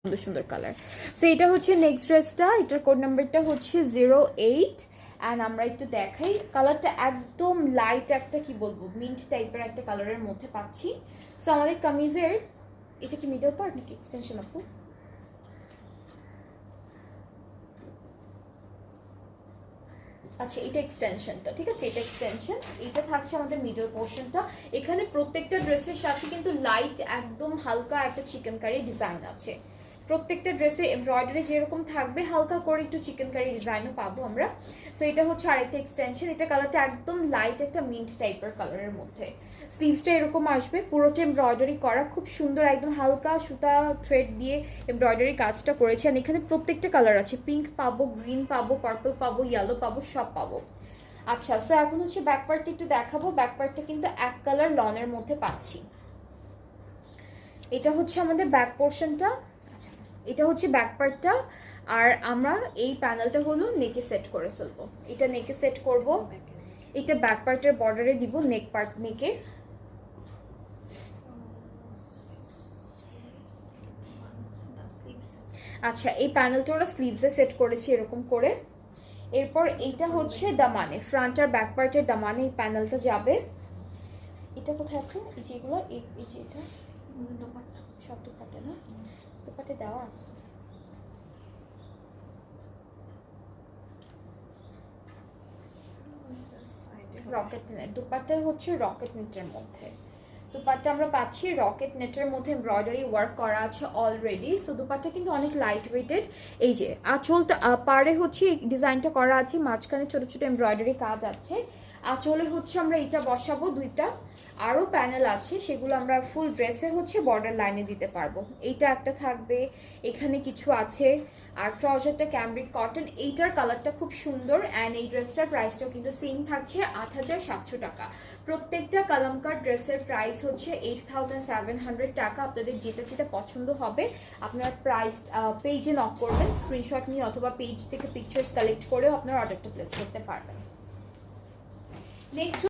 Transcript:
সুন্দর সুন্দর colour. So এটা হচ্ছে নেক্সট ড্রেসটা, এটার কোড নাম্বারটা হচ্ছে 08 অ্যান্ড আমরা একটু দেখাই। কালারটা একদম লাইট একটা কি বলবো মিন্ট টাইপের একটা কালারের মধ্যে পাচ্ছি। সো আমাদের কামিজের এটা কি মিডল পার্ট নাকি এক্সটেনশন আপু? আচ্ছা এটা এক্সটেনশনটা, ঠিক আছে এটা এক্সটেনশন, এটা থাকছে আমাদের মিডল পোর্শনটা। এখানে প্রত্যেকটা ড্রেসের সাথে কিন্তু লাইট একদম হালকা একটা চিকেন কারি ডিজাইন আছে। প্রত্যেকটা ড্রেসে এমব্রয়ডারি যেরকম থাকবে হালকা করে একটু চিকেন কারি ডিজাইনও পাবো আমরা। সো এটা হচ্ছে আরেকটা এক্সটেনশন, এটা কালারটা একদম লাইট একটা মিন্ট টাইপের কালারের মধ্যে। স্লিভসটা এরকম আসবে, পুরোটা এমব্রয়ডারি করা, খুব সুন্দর একদম হালকা সুতা থ্রেড দিয়ে এমব্রয়ডারি কাজটা করেছে। আর এখানে প্রত্যেকটা কালার আছে, পিঙ্ক পাবো, গ্রিন পাবো, পার্পল পাবো, ইয়েলো পাবো, সব পাবো। আচ্ছা সো এখন হচ্ছে ব্যাক পার্টটা একটু দেখাবো। ব্যাক পার্টটা কিন্তু এক কালার লনের মধ্যে পাচ্ছি। এটা হচ্ছে আমাদের ব্যাক পোর্শনটা। আচ্ছা এটা হচ্ছে ব্যাক পার্টটা। আর আমরা এই প্যানেলটা হলো নেকে সেট করে ফেলবো, এটা নেকে সেট করব। এটা ব্যাক পার্টের বর্ডারে দিব, নেক পার্ট নেকে। আচ্ছা এই প্যানেলটা ওরা স্লিভসে সেট করেছি এরকম করে। এরপর এইটা হচ্ছে দামানে, ফ্রন্ট আর ব্যাক পার্টের দামানে এই প্যানেলটা যাবে। এটা কোথায় আপু? এই যে এগুলো, এই যে এটা সব দুপাটে না, দুপাটে দেওয়া আছে। রকেট নেট দুপাট্টা হচ্ছে রকেট নেটের মধ্যে। দুপাট্টা আমরা পাচ্ছি রকেট নেটের মধ্যে, এমব্রয়ডারি ওয়ার্ক করা আছে অলরেডি। সো দুপাট্টা কিন্তু অনেক লাইট ওয়েটেড। এই যে আঁচলটা পাড়ে হচ্ছে এই ডিজাইনটা করা আছে, মাঝখানে ছোট ছোট এমব্রয়ডারি কাজ আছে। আঁচলে হচ্ছে আমরা এটা বসাবো দুইটা, আরও প্যানেল আছে সেগুলো আমরা ফুল ড্রেসে হচ্ছে বর্ডার লাইনে দিতে পারবো। এইটা একটা থাকবে, এখানে কিছু আছে। আর ট্রাউজারটা ক্যামব্রিক কটন, এইটার কালারটা খুব সুন্দর। অ্যান্ড এই ড্রেসটার প্রাইসটাও কিন্তু সেম থাকছে 8700 টাকা। প্রত্যেকটা কালামকার ড্রেসের প্রাইস হচ্ছে 8700 টাকা। আপনাদের যেটা যেটা পছন্দ হবে আপনারা প্রাইস পেজে নক করবেন, স্ক্রিনশট নিয়ে অথবা পেজ থেকে পিকচার্স কালেক্ট করেও আপনারা অর্ডারটা প্লেস করতে পারবেন। নেক্সট